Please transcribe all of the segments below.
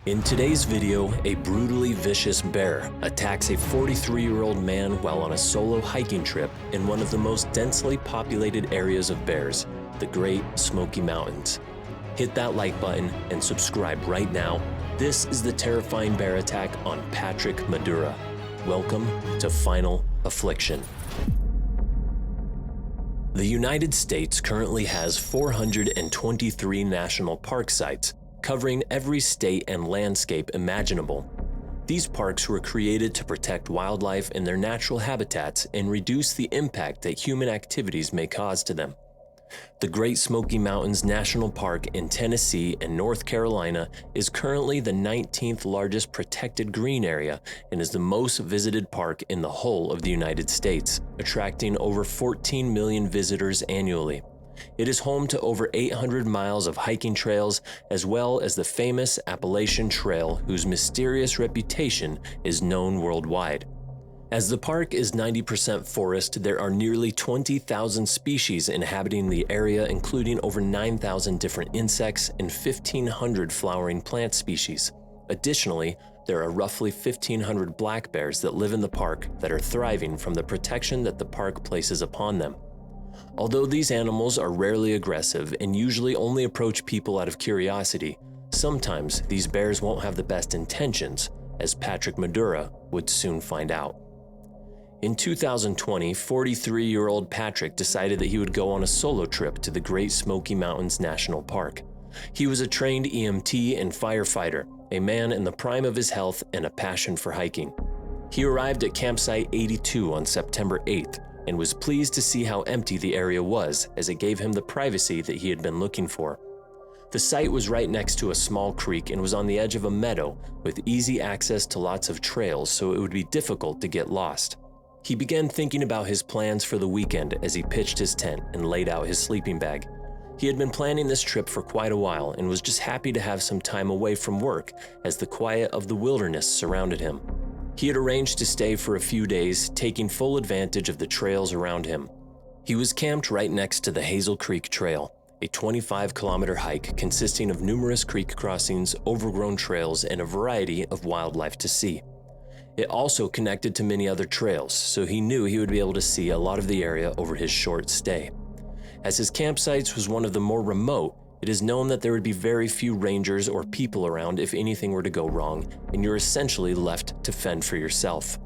In today's video, a brutally vicious bear attacks a 43-year-old man while on a solo hiking trip in one of the most densely populated areas of bears, the Great Smoky Mountains. Hit that like button and subscribe right now. This is the terrifying bear attack on Patrick Madura. Welcome to Final Affliction. The United States currently has 423 national park sites, covering every state and landscape imaginable. These parks were created to protect wildlife in their natural habitats and reduce the impact that human activities may cause to them. The Great Smoky Mountains National Park in Tennessee and North Carolina is currently the 19th largest protected green area and is the most visited park in the whole of the United States, attracting over 14 million visitors annually. It is home to over 800 miles of hiking trails, as well as the famous Appalachian Trail, whose mysterious reputation is known worldwide. As the park is 90% forest, there are nearly 20,000 species inhabiting the area, including over 9,000 different insects and 1,500 flowering plant species. Additionally, there are roughly 1,500 black bears that live in the park that are thriving from the protection that the park places upon them. Although these animals are rarely aggressive and usually only approach people out of curiosity, sometimes these bears won't have the best intentions, as Patrick Madura would soon find out. In 2020, 43-year-old Patrick decided that he would go on a solo trip to the Great Smoky Mountains National Park. He was a trained EMT and firefighter, a man in the prime of his health and a passion for hiking. He arrived at campsite 82 on September 8th and was pleased to see how empty the area was, as it gave him the privacy that he had been looking for. The site was right next to a small creek and was on the edge of a meadow with easy access to lots of trails, so it would be difficult to get lost. He began thinking about his plans for the weekend as he pitched his tent and laid out his sleeping bag. He had been planning this trip for quite a while and was just happy to have some time away from work as the quiet of the wilderness surrounded him. He had arranged to stay for a few days, taking full advantage of the trails around him. He was camped right next to the Hazel Creek Trail, a 25-kilometer hike consisting of numerous creek crossings, overgrown trails, and a variety of wildlife to see. It also connected to many other trails, so he knew he would be able to see a lot of the area over his short stay. As his campsite was one of the more remote, it is known that there would be very few rangers or people around if anything were to go wrong, and you're essentially left to fend for yourself.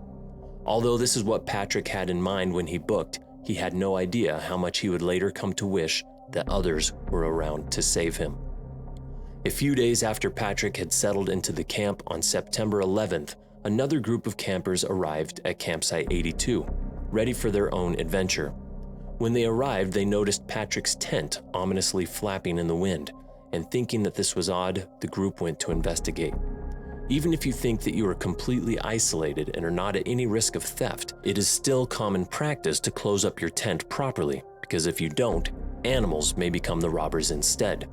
Although this is what Patrick had in mind when he booked, he had no idea how much he would later come to wish that others were around to save him. A few days after Patrick had settled into the camp on September 11th, another group of campers arrived at campsite 82, ready for their own adventure. When they arrived, they noticed Patrick's tent ominously flapping in the wind, and thinking that this was odd, the group went to investigate. Even if you think that you are completely isolated and are not at any risk of theft, it is still common practice to close up your tent properly, because if you don't, animals may become the robbers instead.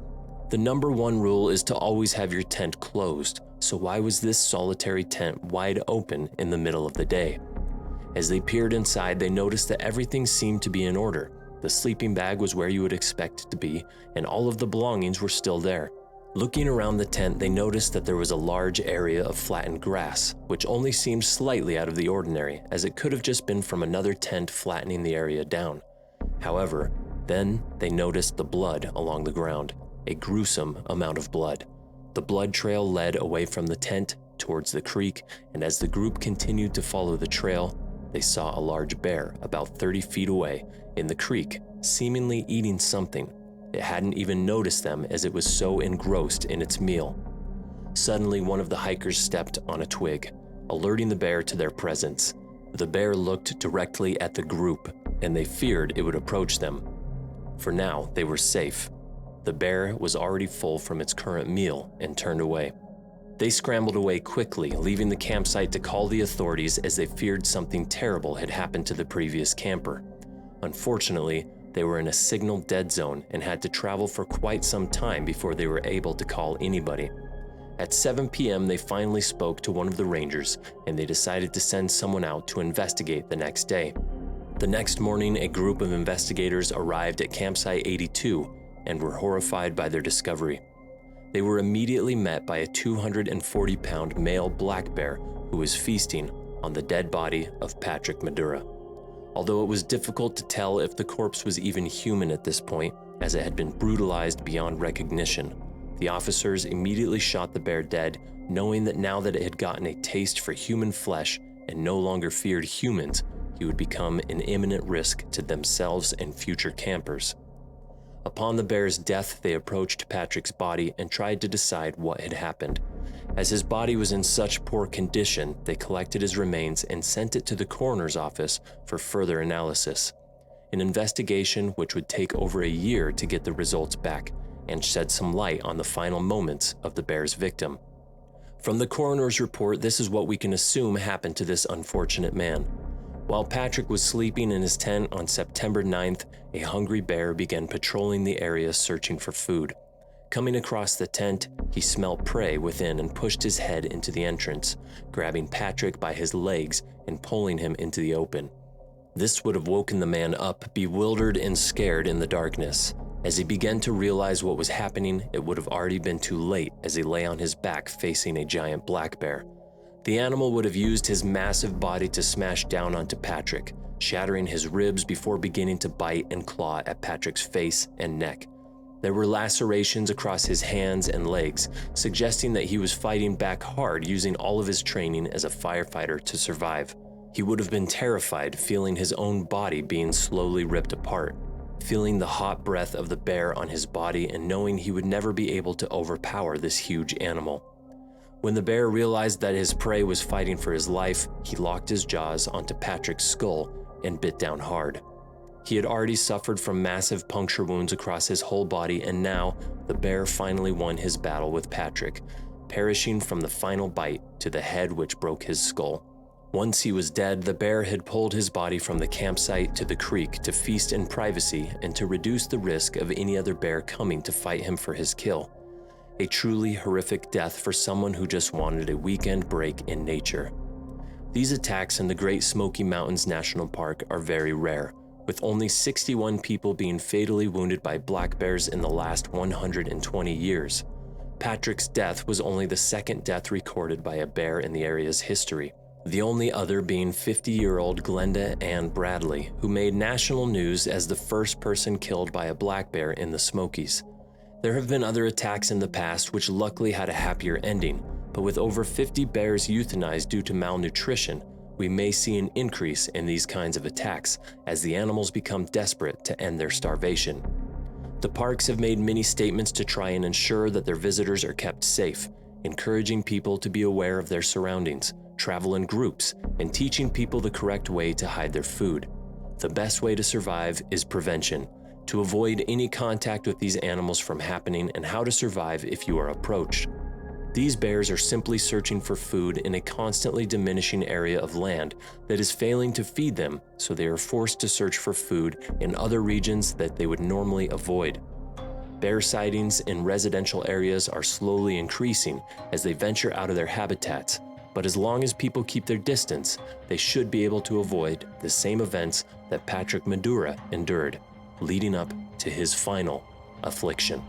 The number one rule is to always have your tent closed, so why was this solitary tent wide open in the middle of the day? As they peered inside, they noticed that everything seemed to be in order. The sleeping bag was where you would expect it to be, and all of the belongings were still there. Looking around the tent, they noticed that there was a large area of flattened grass, which only seemed slightly out of the ordinary, as it could have just been from another tent flattening the area down. However, then they noticed the blood along the ground, a gruesome amount of blood. The blood trail led away from the tent towards the creek, and as the group continued to follow the trail, they saw a large bear about 30 feet away in the creek, seemingly eating something. It hadn't even noticed them as it was so engrossed in its meal. Suddenly, one of the hikers stepped on a twig, alerting the bear to their presence. The bear looked directly at the group, and they feared it would approach them. For now, they were safe. The bear was already full from its current meal and turned away. They scrambled away quickly, leaving the campsite to call the authorities as they feared something terrible had happened to the previous camper. Unfortunately, they were in a signal dead zone and had to travel for quite some time before they were able to call anybody. At 7 p.m., they finally spoke to one of the rangers, and they decided to send someone out to investigate the next day. The next morning, a group of investigators arrived at campsite 82 and were horrified by their discovery. They were immediately met by a 240-pound male black bear who was feasting on the dead body of Patrick Madura. Although it was difficult to tell if the corpse was even human at this point, as it had been brutalized beyond recognition, the officers immediately shot the bear dead, knowing that now that it had gotten a taste for human flesh and no longer feared humans, he would become an imminent risk to themselves and future campers. Upon the bear's death, they approached Patrick's body and tried to decide what had happened. As his body was in such poor condition, they collected his remains and sent it to the coroner's office for further analysis. An investigation which would take over a year to get the results back and shed some light on the final moments of the bear's victim. From the coroner's report, this is what we can assume happened to this unfortunate man. While Patrick was sleeping in his tent on September 9th, a hungry bear began patrolling the area searching for food. Coming across the tent, he smelt prey within and pushed his head into the entrance, grabbing Patrick by his legs and pulling him into the open. This would have woken the man up, bewildered and scared in the darkness. As he began to realize what was happening, it would have already been too late as he lay on his back facing a giant black bear. The animal would have used his massive body to smash down onto Patrick, shattering his ribs before beginning to bite and claw at Patrick's face and neck. There were lacerations across his hands and legs, suggesting that he was fighting back hard using all of his training as a firefighter to survive. He would have been terrified feeling his own body being slowly ripped apart, feeling the hot breath of the bear on his body and knowing he would never be able to overpower this huge animal. When the bear realized that his prey was fighting for his life, he locked his jaws onto Patrick's skull and bit down hard. He had already suffered from massive puncture wounds across his whole body, and now the bear finally won his battle with Patrick, perishing from the final bite to the head which broke his skull. Once he was dead, the bear had pulled his body from the campsite to the creek to feast in privacy and to reduce the risk of any other bear coming to fight him for his kill. A truly horrific death for someone who just wanted a weekend break in nature. These attacks in the Great Smoky Mountains National Park are very rare, with only 61 people being fatally wounded by black bears in the last 120 years. Patrick's death was only the second death recorded by a bear in the area's history, the only other being 50-year-old Glenda Ann Bradley, who made national news as the first person killed by a black bear in the Smokies. There have been other attacks in the past which luckily had a happier ending, but with over 50 bears euthanized due to malnutrition, we may see an increase in these kinds of attacks as the animals become desperate to end their starvation. The parks have made many statements to try and ensure that their visitors are kept safe, encouraging people to be aware of their surroundings, travel in groups, and teaching people the correct way to hide their food. The best way to survive is prevention, to avoid any contact with these animals from happening, and how to survive if you are approached. These bears are simply searching for food in a constantly diminishing area of land that is failing to feed them, so they are forced to search for food in other regions that they would normally avoid. Bear sightings in residential areas are slowly increasing as they venture out of their habitats, but as long as people keep their distance, they should be able to avoid the same events that Patrick Madura endured, leading up to his final affliction.